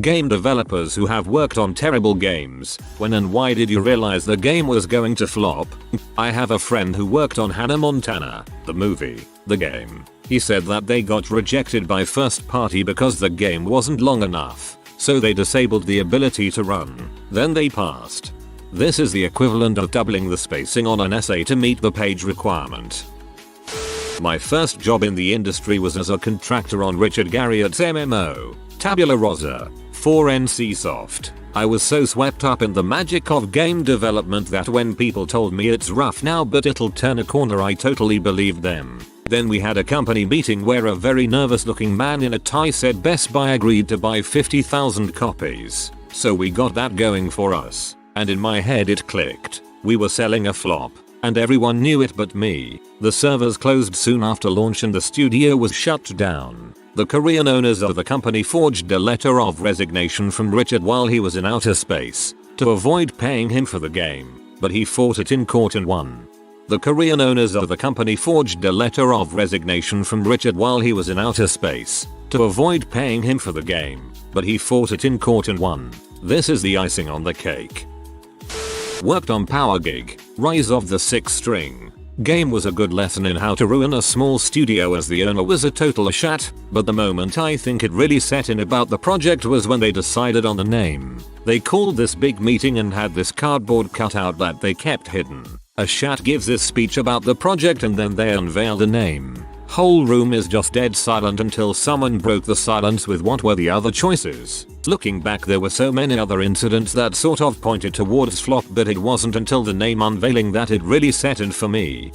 Game developers who have worked on terrible games, when and why did you realize the game was going to flop? I have a friend who worked on Hannah Montana, the movie, the game. He said that they got rejected by first party because the game wasn't long enough, so they disabled the ability to run. Then they passed. This is the equivalent of doubling the spacing on an essay to meet the page requirement. My first job in the industry was as a contractor on Richard Garriott's MMO, Tabula Rasa, for NCSoft. I was so swept up in the magic of game development that when people told me it's rough now but it'll turn a corner, I totally believed them. Then we had a company meeting where a very nervous looking man in a tie said Best Buy agreed to buy 50,000 copies. So we got that going for us. And in my head it clicked. We were selling a flop. And everyone knew it but me. The servers closed soon after launch and the studio was shut down. The Korean owners of the company forged a letter of resignation from Richard while he was in outer space to avoid paying him for the game, but he fought it in court and won. The Korean owners of the company forged a letter of resignation from Richard while he was in outer space to avoid paying him for the game, but he fought it in court and won. This is the icing on the cake. Worked on Power Gig, Rise of the Six String. Game was a good lesson in how to ruin a small studio as the owner was a total shat, but the moment I think it really set in about the project was when they decided on the name. They called this big meeting and had this cardboard cutout that they kept hidden. A shat gives this speech about the project and then they unveil the name. Whole room is just dead silent until someone broke the silence with what were the other choices. Looking back, there were so many other incidents that sort of pointed towards flop, but it wasn't until the name unveiling that it really set in for me.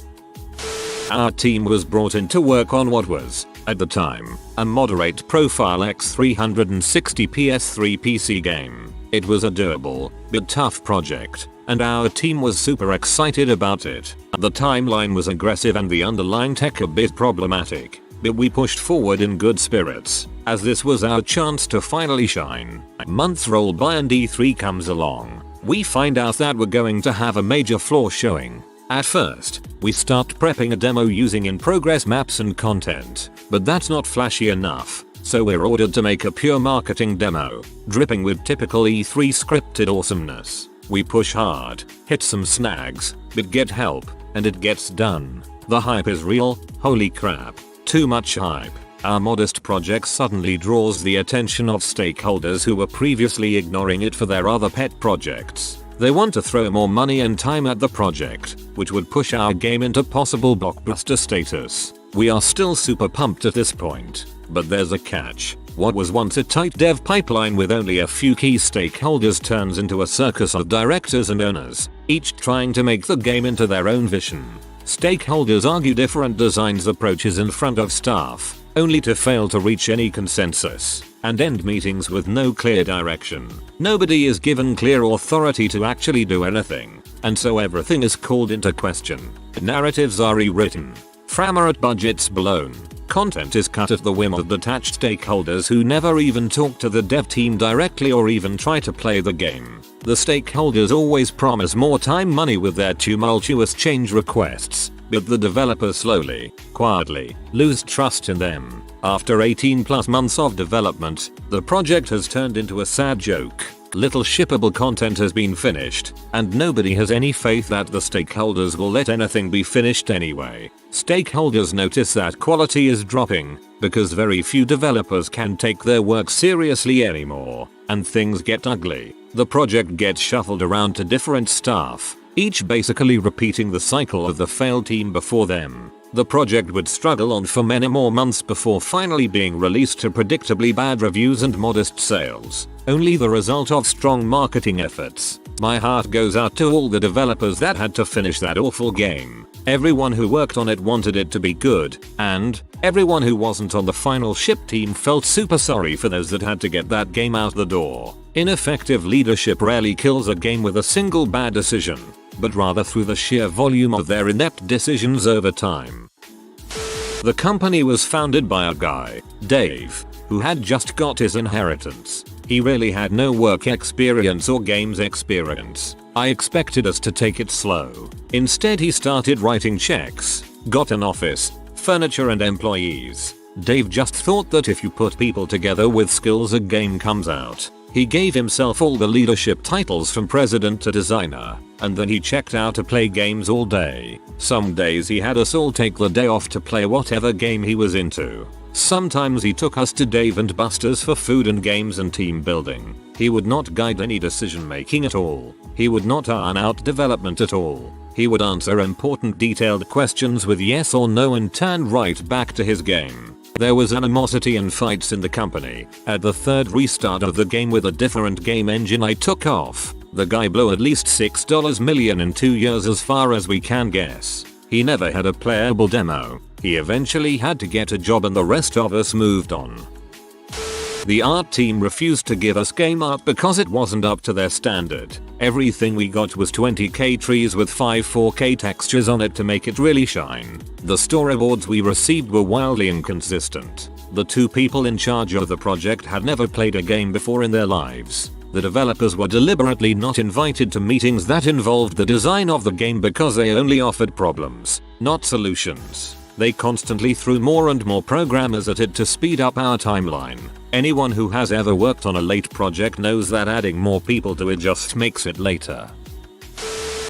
Our team was brought in to work on what was, at the time, a moderate profile X360 PS3 PC game. It was a doable, but tough project, and our team was super excited about it. The timeline was aggressive and the underlying tech a bit problematic, but we pushed forward in good spirits, as this was our chance to finally shine. Months roll by and E3 comes along. We find out that we're going to have a major flaw showing. At first, we start prepping a demo using in-progress maps and content, but that's not flashy enough. So we're ordered to make a pure marketing demo, dripping with typical E3 scripted awesomeness. We push hard, hit some snags, but get help, and it gets done. The hype is real, holy crap. Too much hype. Our modest project suddenly draws the attention of stakeholders who were previously ignoring it for their other pet projects. They want to throw more money and time at the project, which would push our game into possible blockbuster status. We are still super pumped at this point, but there's a catch. What was once a tight dev pipeline with only a few key stakeholders turns into a circus of directors and owners, each trying to make the game into their own vision. Stakeholders argue different designs approaches in front of staff, only to fail to reach any consensus, and end meetings with no clear direction. Nobody is given clear authority to actually do anything, and so everything is called into question. Narratives are rewritten. Framework budgets blown. Content is cut at the whim of detached stakeholders who never even talk to the dev team directly or even try to play the game. The stakeholders always promise more time, money with their tumultuous change requests, but the developers slowly, quietly, lose trust in them. After 18+ months of development, the project has turned into a sad joke. Little shippable content has been finished, and nobody has any faith that the stakeholders will let anything be finished anyway. Stakeholders notice that quality is dropping, because very few developers can take their work seriously anymore, and things get ugly. The project gets shuffled around to different staff, each basically repeating the cycle of the failed team before them. The project would struggle on for many more months before finally being released to predictably bad reviews and modest sales, only the result of strong marketing efforts. My heart goes out to all the developers that had to finish that awful game. Everyone who worked on it wanted it to be good, and everyone who wasn't on the final ship team felt super sorry for those that had to get that game out the door. Ineffective leadership rarely kills a game with a single bad decision, but rather through the sheer volume of their inept decisions over time. The company was founded by a guy, Dave, who had just got his inheritance. He really had no work experience or games experience. I expected us to take it slow. Instead, he started writing checks, got an office, furniture and employees. Dave just thought that if you put people together with skills a game comes out. He gave himself all the leadership titles from president to designer, and then he checked out to play games all day. Some days he had us all take the day off to play whatever game he was into. Sometimes he took us to Dave and Buster's for food and games and team building. He would not guide any decision making at all. He would not iron out development at all. He would answer important detailed questions with yes or no and turn right back to his game. There was animosity and fights in the company. At the third restart of the game with a different game engine I took off. The guy blew at least $6 million in 2 years as far as we can guess. He never had a playable demo. He eventually had to get a job and the rest of us moved on. The art team refused to give us game art because it wasn't up to their standard. Everything we got was 20k trees with 5 4k textures on it to make it really shine. The storyboards we received were wildly inconsistent. The 2 people in charge of the project had never played a game before in their lives. The developers were deliberately not invited to meetings that involved the design of the game because they only offered problems, not solutions. They constantly threw more and more programmers at it to speed up our timeline. Anyone who has ever worked on a late project knows that adding more people to it just makes it later.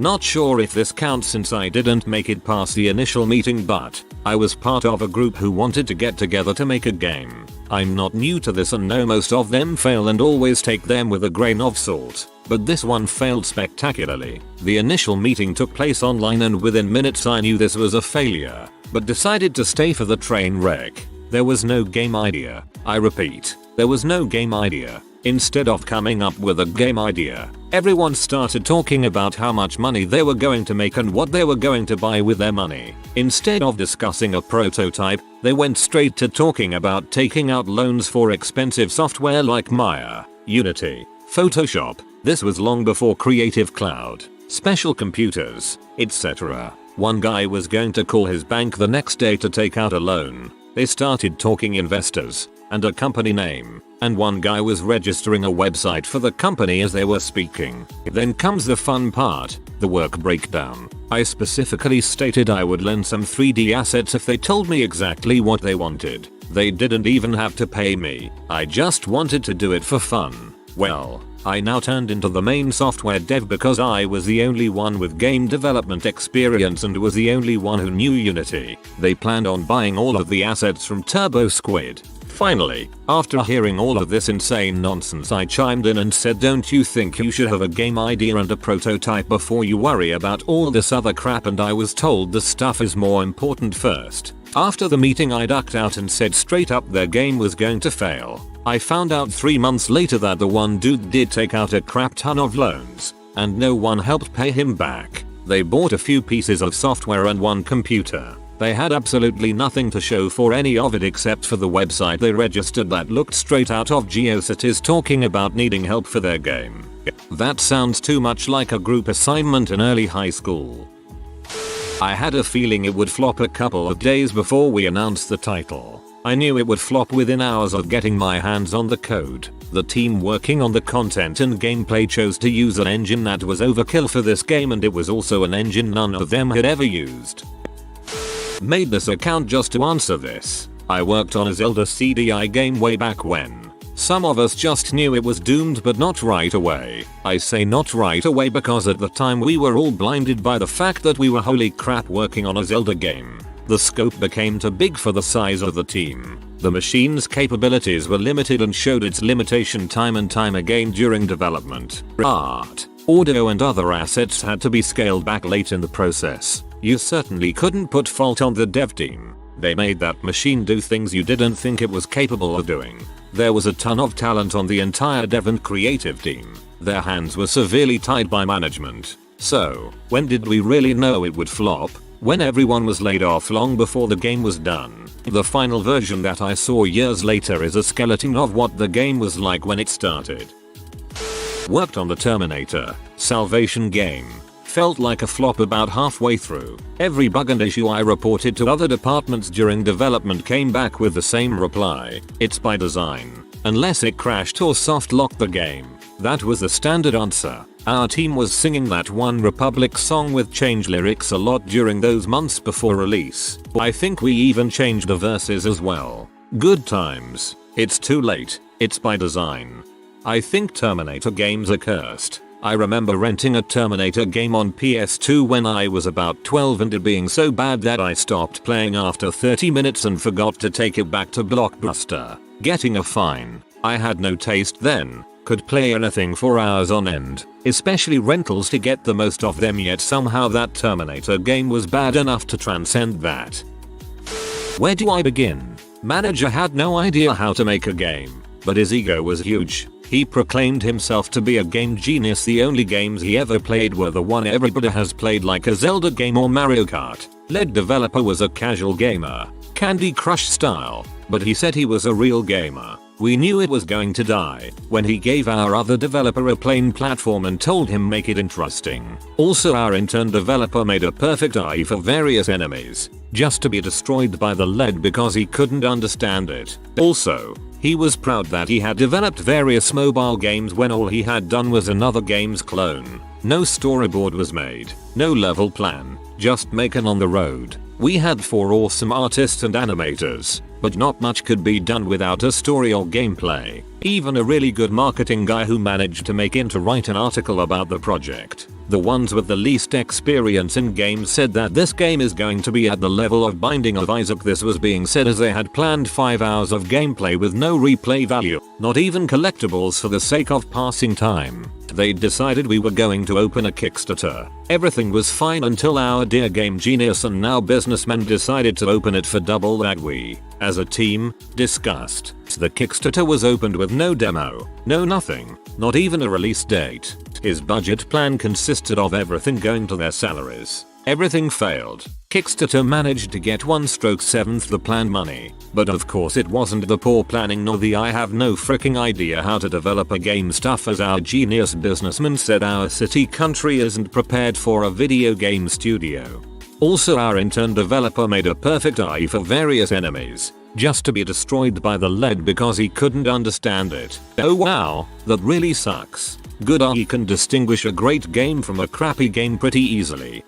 Not sure if this counts since I didn't make it past the initial meeting, but I was part of a group who wanted to get together to make a game. I'm not new to this and know most of them fail and always take them with a grain of salt. But this one failed spectacularly. The initial meeting took place online and within minutes I knew this was a failure, but decided to stay for the train wreck. There was no game idea. I repeat, there was no game idea. Instead of coming up with a game idea, everyone started talking about how much money they were going to make and what they were going to buy with their money. Instead of discussing a prototype, they went straight to talking about taking out loans for expensive software like Maya, Unity, Photoshop. This was long before Creative Cloud, special computers, etc. One guy was going to call his bank the next day to take out a loan. They started talking investors and a company name, and one guy was registering a website for the company as they were speaking. Then comes the fun part, the work breakdown. I specifically stated I would lend some 3D assets if they told me exactly what they wanted. They didn't even have to pay me. I just wanted to do it for fun. Well, I now turned into the main software dev because I was the only one with game development experience and was the only one who knew Unity. They planned on buying all of the assets from Turbo Squid. Finally, after hearing all of this insane nonsense, I chimed in and said, don't you think you should have a game idea and a prototype before you worry about all this other crap? And I was told the stuff is more important first. After the meeting I ducked out and said straight up their game was going to fail. I found out 3 months later that the one dude did take out a crap ton of loans, and no one helped pay him back. They bought a few pieces of software and one computer. They had absolutely nothing to show for any of it except for the website they registered that looked straight out of GeoCities talking about needing help for their game. That sounds too much like a group assignment in early high school. I had a feeling it would flop a couple of days before we announced the title. I knew it would flop within hours of getting my hands on the code. The team working on the content and gameplay chose to use an engine that was overkill for this game, and it was also an engine none of them had ever used. Made this account just to answer this. I worked on a Zelda CDI game way back when. Some of us just knew it was doomed, but not right away. I say not right away because at the time we were all blinded by the fact that we were holy crap working on a Zelda game. The scope became too big for the size of the team. The machine's capabilities were limited and showed its limitation time and time again during development. Art, audio and other assets had to be scaled back late in the process. You certainly couldn't put fault on the dev team. They made that machine do things you didn't think it was capable of doing. There was a ton of talent on the entire dev and creative team. Their hands were severely tied by management. So, when did we really know it would flop? When everyone was laid off long before the game was done. The final version that I saw years later is a skeleton of what the game was like when it started. Worked on the Terminator Salvation game. Felt like a flop about halfway through. Every bug and issue I reported to other departments during development came back with the same reply. It's by design. Unless it crashed or soft locked the game. That was the standard answer. Our team was singing that One Republic song with changed lyrics a lot during those months before release. I think we even changed the verses as well. Good times. It's too late. It's by design. I think Terminator games are cursed. I remember renting a Terminator game on PS2 when I was about 12 and it being so bad that I stopped playing after 30 minutes and forgot to take it back to Blockbuster, getting a fine. I had no taste then, could play anything for hours on end, especially rentals to get the most of them, yet somehow that Terminator game was bad enough to transcend that. Where do I begin? Manager had no idea how to make a game, but his ego was huge. He proclaimed himself to be a game genius. The only games he ever played were the one everybody has played, like a Zelda game or Mario Kart. Lead developer was a casual gamer, Candy Crush style, but he said he was a real gamer. We knew it was going to die when he gave our other developer a plain platform and told him make it interesting. Also, our intern developer made a perfect eye for various enemies, just to be destroyed by the lead because he couldn't understand it. Also, he was proud that he had developed various mobile games when all he had done was another game's clone. No storyboard was made, no level plan, just making on the road. We had 4 awesome artists and animators, but not much could be done without a story or gameplay. Even a really good marketing guy who managed to make it to write an article about the project. The ones with the least experience in games said that this game is going to be at the level of Binding of Isaac. This was being said as they had planned 5 hours of gameplay with no replay value, not even collectibles for the sake of passing time. They decided we were going to open a Kickstarter. Everything was fine until our dear game genius and now businessman decided to open it for double that we, as a team, discussed. The Kickstarter was opened with no demo, no nothing, not even a release date. His budget plan consisted of everything going to their salaries. Everything failed. Kickstarter managed to get 1/7th the planned money, but of course it wasn't the poor planning nor the I have no freaking idea how to develop a game stuff, as our genius businessman said our city country isn't prepared for a video game studio. Also, our intern developer made a perfect eye for various enemies, just to be destroyed by the lead because he couldn't understand it. Oh wow, that really sucks. Good eye can distinguish a great game from a crappy game pretty easily.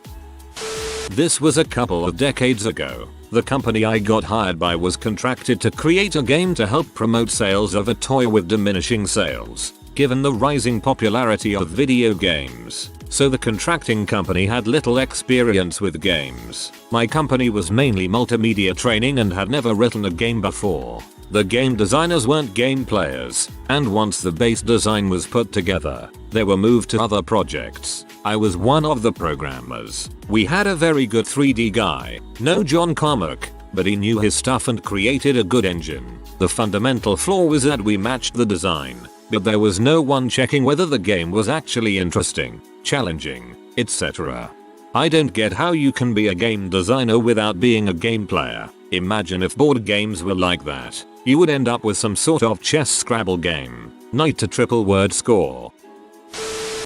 This was a couple of decades ago. The company I got hired by was contracted to create a game to help promote sales of a toy with diminishing sales, given the rising popularity of video games. So the contracting company had little experience with games. My company was mainly multimedia training and had never written a game before. The game designers weren't game players, and once the base design was put together, they were moved to other projects. I was one of the programmers. We had a very good 3D guy, no John Carmack, but he knew his stuff and created a good engine. The fundamental flaw was that we matched the design, but there was no one checking whether the game was actually interesting, challenging, etc. I don't get how you can be a game designer without being a game player. Imagine if board games were like that. You would end up with some sort of chess Scrabble game. Knight to triple word score.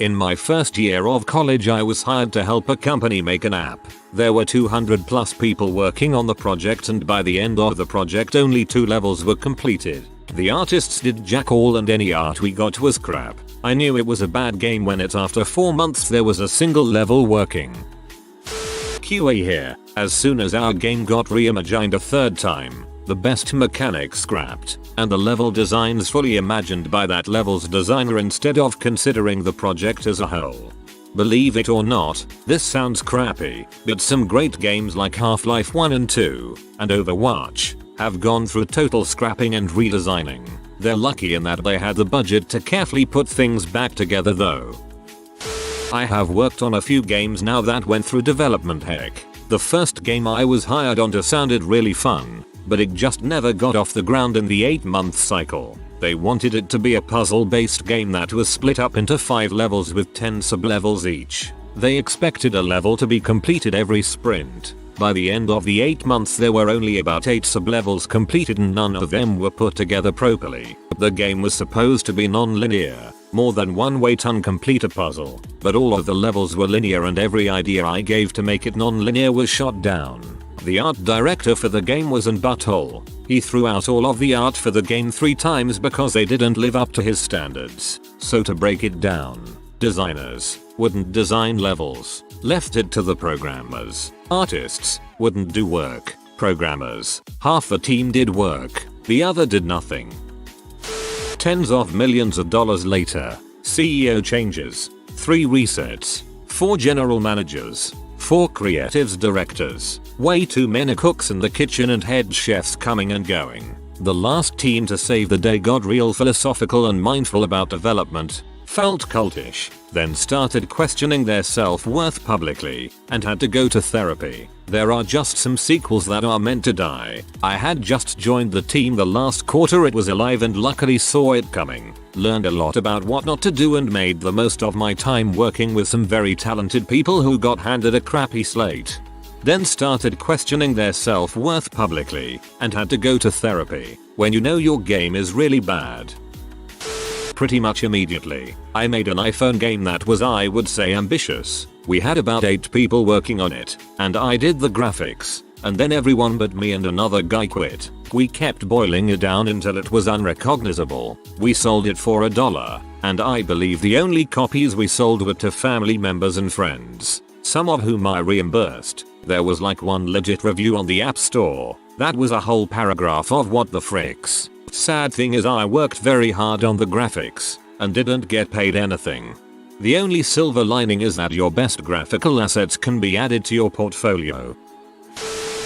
In my first year of college I was hired to help a company make an app. There were 200 plus people working on the project, and by the end of the project only 2 levels were completed. The artists did jack all and any art we got was crap. I knew it was a bad game when after 4 months there was a single level working. QA here. As soon as our game got reimagined a 3rd time, the best mechanics scrapped, and the level designs fully imagined by that level's designer instead of considering the project as a whole. Believe it or not, this sounds crappy, but some great games like Half-Life 1 and 2, and Overwatch, have gone through total scrapping and redesigning. They're lucky in that they had the budget to carefully put things back together though. I have worked on a few games now that went through development heck. The first game I was hired on to sounded really fun, but it just never got off the ground in the 8-month cycle. They wanted it to be a puzzle-based game that was split up into 5 levels with 10 sub-levels each. They expected a level to be completed every sprint. By the end of the 8 months there were only about 8 sub-levels completed and none of them were put together properly. The game was supposed to be non-linear, more than one way to complete a puzzle, but all of the levels were linear and every idea I gave to make it non-linear was shot down. The art director for the game was an butthole. He threw out all of the art for the game 3 times because they didn't live up to his standards. So to break it down, designers wouldn't design levels, left it to the programmers. Artists wouldn't do work, programmers. Half the team did work, the other did nothing. Tens of millions of dollars later, CEO changes, 3 resets, 4 general managers, 4 creatives directors, way too many cooks in the kitchen and head chefs coming and going. The last team to save the day got real philosophical and mindful about development, felt cultish, then started questioning their self-worth publicly, and had to go to therapy. There are just some sequels that are meant to die. I had just joined the team the last quarter it was alive and luckily saw it coming. Learned a lot about what not to do and made the most of my time working with some very talented people who got handed a crappy slate. Then started questioning their self-worth publicly, and had to go to therapy. When you know your game is really bad. Pretty much immediately, I made an iPhone game that was, I would say, ambitious. We had about 8 people working on it, and I did the graphics, and then everyone but me and another guy quit. We kept boiling it down until it was unrecognizable. We sold it for $1, and I believe the only copies we sold were to family members and friends, some of whom I reimbursed. There was like one legit review on the App Store. That was a whole paragraph of what the fricks. Sad thing is I worked very hard on the graphics and didn't get paid anything. The only silver lining is that your best graphical assets can be added to your portfolio.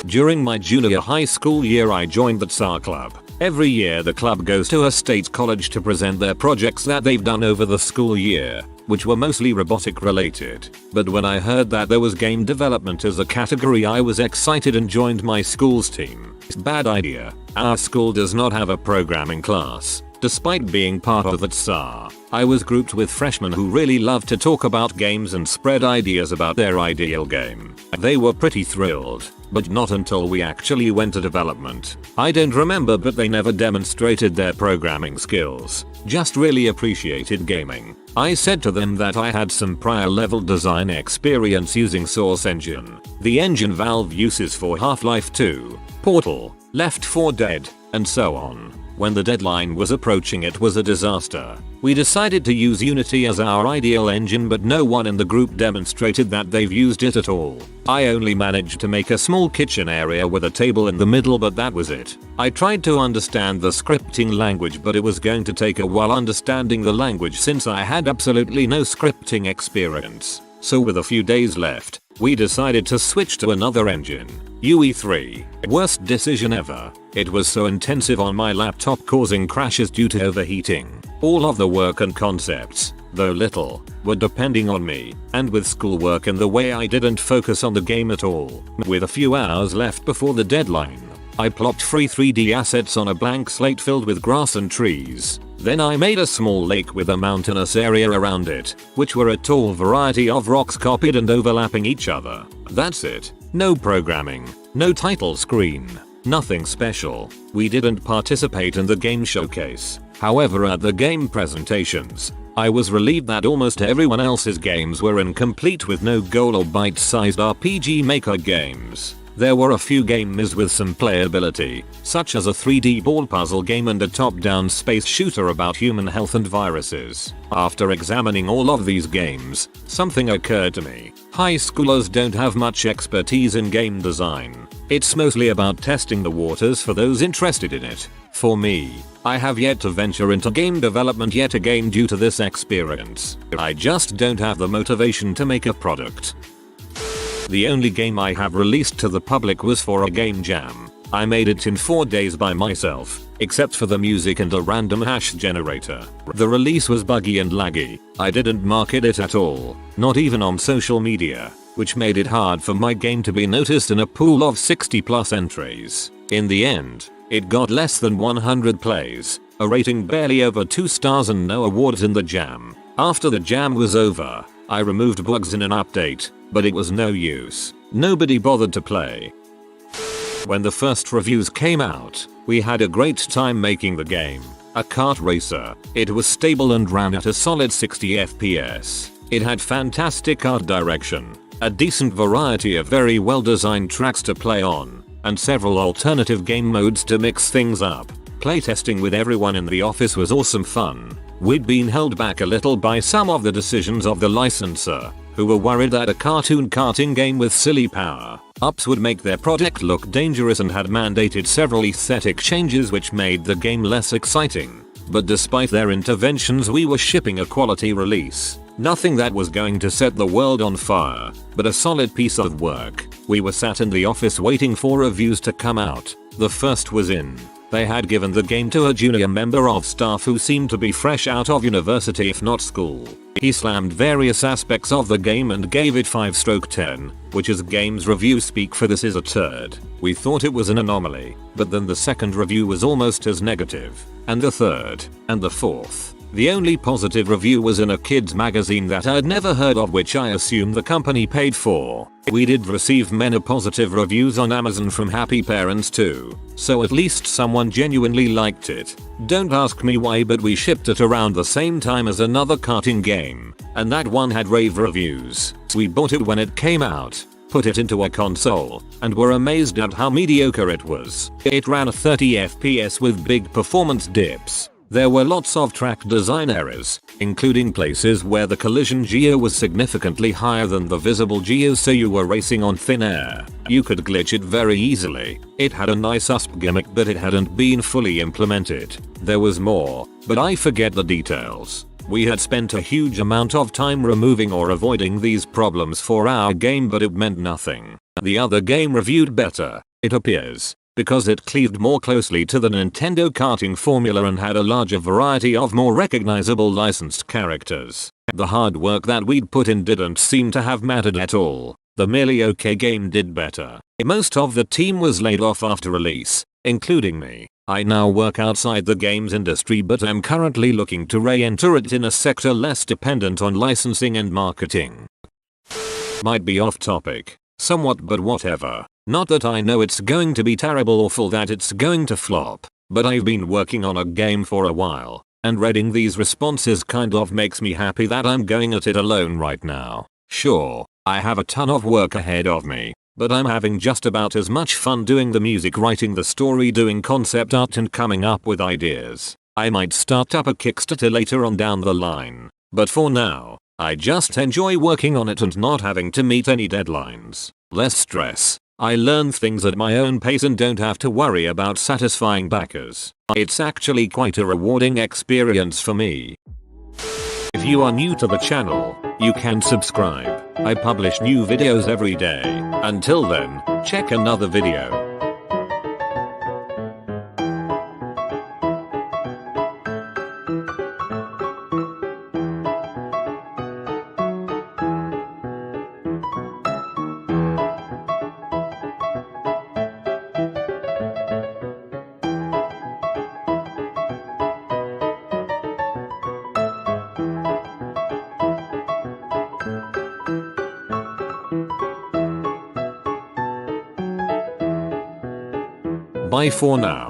During my junior high school year I joined the Tsar Club. Every year the club goes to a state college to present their projects that they've done over the school year, which were mostly robotic related. But when I heard that there was game development as a category I was excited and joined my school's team. Bad idea. Our school does not have a programming class. Despite being part of the Tsar, I was grouped with freshmen who really loved to talk about games and spread ideas about their ideal game. They were pretty thrilled, but not until we actually went to development. I don't remember, but they never demonstrated their programming skills, just really appreciated gaming. I said to them that I had some prior level design experience using Source Engine, the engine Valve uses for Half-Life 2, Portal, Left 4 Dead, and so on. When the deadline was approaching it was a disaster. We decided to use Unity as our ideal engine, but no one in the group demonstrated that they've used it at all. I only managed to make a small kitchen area with a table in the middle, but that was it. I tried to understand the scripting language, but it was going to take a while understanding the language since I had absolutely no scripting experience. So with a few days left, we decided to switch to another engine, UE3. Worst decision ever. It was so intensive on my laptop, causing crashes due to overheating. All of the work and concepts, though little, were depending on me, and with schoolwork in the way I didn't focus on the game at all. With a few hours left before the deadline, I plopped free 3D assets on a blank slate filled with grass and trees. Then I made a small lake with a mountainous area around it, which were a tall variety of rocks copied and overlapping each other. That's it. No programming, no title screen, nothing special. We didn't participate in the game showcase. However, at the game presentations, I was relieved that almost everyone else's games were incomplete with no goal or bite-sized RPG Maker games. There were a few games with some playability, such as a 3D ball puzzle game and a top-down space shooter about human health and viruses. After examining all of these games, something occurred to me. High schoolers don't have much expertise in game design. It's mostly about testing the waters for those interested in it. For me, I have yet to venture into game development yet again due to this experience. I just don't have the motivation to make a product. The only game I have released to the public was for a game jam. I made it in 4 days by myself, except for the music and a random hash generator. The release was buggy and laggy. I didn't market it at all, not even on social media, which made it hard for my game to be noticed in a pool of 60+ entries. In the end, it got less than 100 plays, a rating barely over 2 stars and no awards in the jam. After the jam was over, I removed bugs in an update, but it was no use. Nobody bothered to play. When the first reviews came out, we had a great time making the game. A kart racer. It was stable and ran at a solid 60 FPS. It had fantastic art direction, a decent variety of very well designed tracks to play on, and several alternative game modes to mix things up. Playtesting with everyone in the office was awesome fun. We'd been held back a little by some of the decisions of the licensor, who were worried that a cartoon karting game with silly power Ups would make their product look dangerous and had mandated several aesthetic changes which made the game less exciting. But despite their interventions, we were shipping a quality release. Nothing that was going to set the world on fire, but a solid piece of work. We were sat in the office waiting for reviews to come out. The first was in. They had given the game to a junior member of staff who seemed to be fresh out of university if not school. He slammed various aspects of the game and gave it 5/10, which is games review speak for this is a turd. We thought it was an anomaly, but then the second review was almost as negative, and the third, and the fourth. The only positive review was in a kids magazine that I'd never heard of, which I assume the company paid for. We did receive many positive reviews on Amazon from happy parents too, so at least someone genuinely liked it. Don't ask me why, but we shipped it around the same time as another karting game, and that one had rave reviews. We bought it when it came out, put it into a console, and were amazed at how mediocre it was. It ran 30 FPS with big performance dips. There were lots of track design errors, including places where the collision geo was significantly higher than the visible geo, so you were racing on thin air. You could glitch it very easily. It had a nice USP gimmick, but it hadn't been fully implemented. There was more, but I forget the details. We had spent a huge amount of time removing or avoiding these problems for our game, but it meant nothing. The other game reviewed better, it appears, because it cleaved more closely to the Nintendo karting formula and had a larger variety of more recognizable licensed characters. The hard work that we'd put in didn't seem to have mattered at all. The merely okay game did better. Most of the team was laid off after release, including me. I now work outside the games industry, but am currently looking to re-enter it in a sector less dependent on licensing and marketing. Might be off topic, somewhat, but whatever. Not that I know it's going to be terrible or full that it's going to flop, but I've been working on a game for a while, and reading these responses kind of makes me happy that I'm going at it alone right now. Sure, I have a ton of work ahead of me, but I'm having just about as much fun doing the music, writing the story, doing concept art, and coming up with ideas. I might start up a Kickstarter later on down the line, but for now, I just enjoy working on it and not having to meet any deadlines. Less stress. I learn things at my own pace and don't have to worry about satisfying backers. It's actually quite a rewarding experience for me. If you are new to the channel, you can subscribe. I publish new videos every day. Until then, check another video. Bye for now.